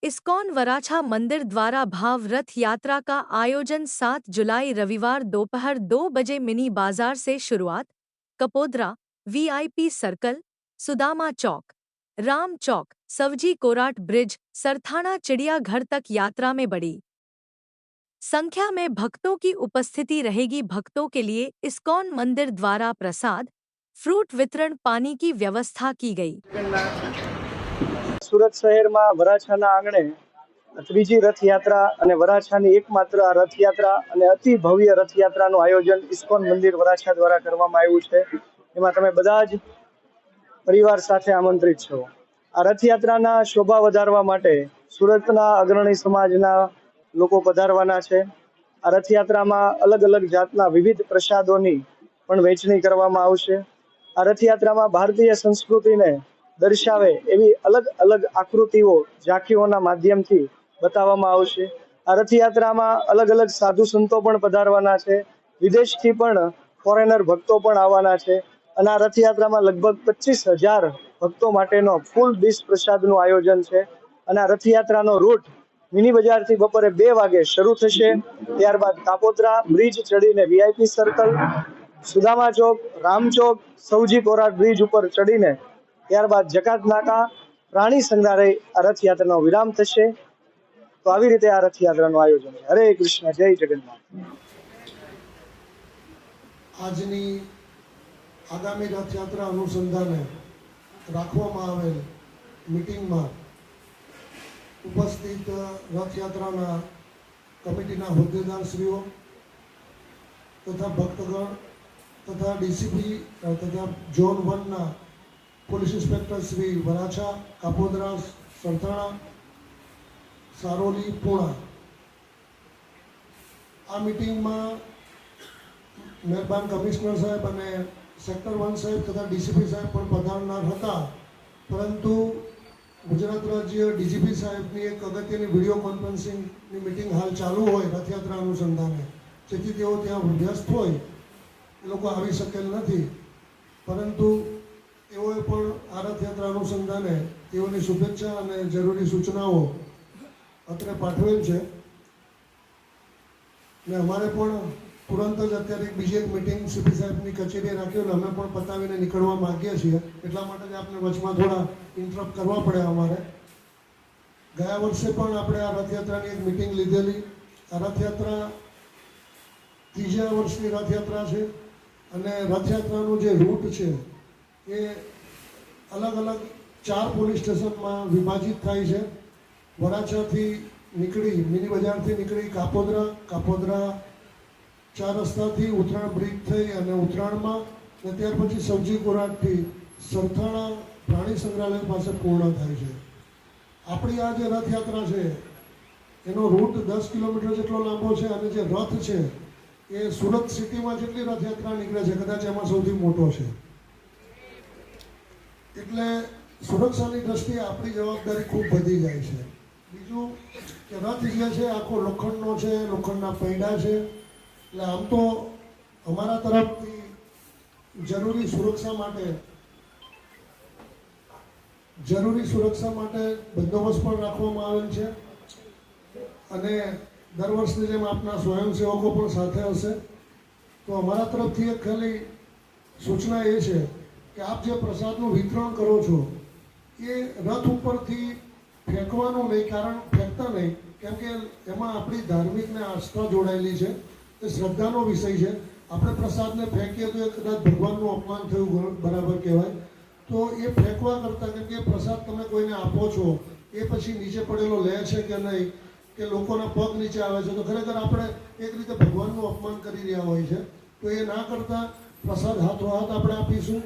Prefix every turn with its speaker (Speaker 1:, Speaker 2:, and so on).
Speaker 1: ISKCON Varachha मंदिर द्वारा भाव रथ यात्रा का आयोजन 7 जुलाई रविवार दोपहर 2 बजे मिनी बाजार से शुरुआत। कपोद्रा, वीआईपी सर्कल, सुदामा चौक, राम चौक, सवजी कोराट ब्रिज, सरथाना चिड़ियाघर तक यात्रा में बड़ी संख्या में भक्तों की उपस्थिति रहेगी। भक्तों के लिए इस्कॉन मंदिर द्वारा प्रसाद, फ्रूट वितरण, पानी की व्यवस्था की गई।
Speaker 2: સુરત શહેરમાં વરાછાના આંગણે ત્રીજી રથયાત્રા અને વરાછાની એકમાત્ર રથયાત્રા અને અતિ ભવ્ય રથયાત્રાનું આયોજન ઇસ્કોન મંદિર વરાછા દ્વારા કરવામાં આવ્યું છે। એમાં તમે બધા જ પરિવાર સાથે આમંત્રિત છો। આ રથયાત્રાના શોભા વધારવા માટે સુરતના અગ્રણી સમાજના લોકો પધારવાના છે। આ રથયાત્રામાં અલગ અલગ જાતના વિવિધ પ્રસાદોની પણ વહેંચણી કરવામાં આવશે। આ રથયાત્રામાં ભારતીય સંસ્કૃતિને દર્શાવે એવી અલગ અલગ આકૃતિઓ ઝાંખીઓના માધ્યમથી બતાવવામાં આવશે। આ રથયાત્રામાં અલગ અલગ સાધુ સંતો પણ પધારવાના છે, વિદેશથી પણ ફોરેનર ભક્તો પણ આવવાના છે અને આ રથયાત્રામાં લગભગ 25,000 ભક્તો માટેનો ફૂલ ડીશ પ્રસાદનું આયોજન છે અને આ રથયાત્રાનો રૂટ મિની બજારથી બપોરે 2 વાગે શરૂ થશે। ત્યારબાદ કાપોદ્રા બ્રિજ ચડીને વીઆઈપી સર્કલ, સુદામા ચોક, રામ ચોક, સવજી કોરાટ બ્રિજ ઉપર ચડીને ત્યારબાદ જકાત નાકા, પ્રાણી સંગ્રહાલય આ રથયાત્રાનો વિરામ થશે। તો આવી રીતે આ રથયાત્રાનું આયોજન છે। હરે કૃષ્ણ, જય જગન્નાથ।
Speaker 3: આજની આગામી રથયાત્રા અનુસંધાને રાખવામાં આવેલ મીટિંગમાં ઉપસ્થિત રથયાત્રાના કમિટીના હોદ્દેદારશ્રીઓ તથા ભક્તગણ તથા ડીસીપી તથા ઝોન 1ના પોલીસ ઇન્સ્પેક્ટર શ્રી વરાછા, કાપોદ્રા, સરથાણા, સારોલી, પૂણા આ મીટિંગમાં મહેરબાન કમિશનર સાહેબ અને સેક્ટર 1 સાહેબ તથા ડીસીપી સાહેબ પણ પધારનાર હતા, પરંતુ ગુજરાત રાજ્ય ડીજીપી સાહેબની એક અગત્યની વિડીયો કોન્ફરન્સિંગની મીટિંગ હાલ ચાલુ હોય રથયાત્રા અનુસંધાને, જેથી તેઓ ત્યાં વ્યસ્ત હોય એ લોકો આવી શકેલ નથી, પરંતુ તેઓએ પણ આ રથયાત્રા અનુસંધાને તેઓની શુભેચ્છા અને જરૂરી સૂચનાઓ અત્રે પાઠવેલ છે ને અમારે પણ તુરંત જ અત્યારે બીજી એક મિટિંગ સીપી સાહેબની કચેરીએ રાખેલ, અમે પણ પતાવીને નીકળવા માગીએ છીએ, એટલા માટે જ આપણે વચમાં થોડા ઇન્ટરપ્ટ કરવા પડે અમારે। ગયા વર્ષે પણ આપણે આ રથયાત્રાની એક મિટિંગ લીધેલી। આ રથયાત્રા ત્રીજા વર્ષની રથયાત્રા છે અને રથયાત્રાનું જે રૂટ છે એ અલગ અલગ 4 પોલીસ સ્ટેશનમાં વિભાજિત થાય છે। વરાછાથી નીકળી મિની બજારથી નીકળી કાપોદ્રા 4 રસ્તાથી ઉત્તરાયણ બ્રિજ થઈ અને ઉત્તરાયણમાં અને ત્યાર પછી સવજી કોરાટથી સરથાણા પ્રાણી સંગ્રહાલય પાસે પૂર્ણ થાય છે। આપણી આ જે રથયાત્રા છે એનો રૂટ 10 કિલોમીટર જેટલો લાંબો છે અને જે રથ છે એ સુરત સિટીમાં જેટલી રથયાત્રા નીકળે છે કદાચ એમાં સૌથી મોટો છે, એટલે સુરક્ષાની દ્રષ્ટિએ આપણી જવાબદારી ખૂબ વધી જાય છે। બીજું કે રથ જે છે આખો લોખંડનો છે, લોખંડના પૈડા છે, એટલે આમ તો અમારા તરફથી જરૂરી સુરક્ષા માટે બંદોબસ્ત પણ રાખવામાં આવેલ છે અને દર વર્ષની જેમ આપના સ્વયંસેવકો પણ સાથે હશે। તો અમારા તરફથી એક ખાલી સૂચના એ છે કે આપ જે પ્રસાદનું વિતરણ કરો છો એ રથ ઉપરથી ફેંકવાનું નહીં, કારણ ફેંકતા નહીં, કેમ કે એમાં આપણી ધાર્મિકને આસ્થા જોડાયેલી છે, એ શ્રદ્ધાનો વિષય છે। આપણે પ્રસાદને ફેંકીએ તો એ કદાચ ભગવાનનું અપમાન થયું બરાબર કહેવાય, તો એ ફેંકવા કરતાં, કેમ કે પ્રસાદ તમે કોઈને આપો છો એ પછી નીચે પડેલો લે છે કે નહીં, કે લોકોના પગ નીચે આવે છે, તો ખરેખર આપણે એક રીતે ભગવાનનું અપમાન કરી રહ્યા હોય છે। તો એ ના કરતાં પ્રસાદ હાથોહાથ આપણે આપીશું।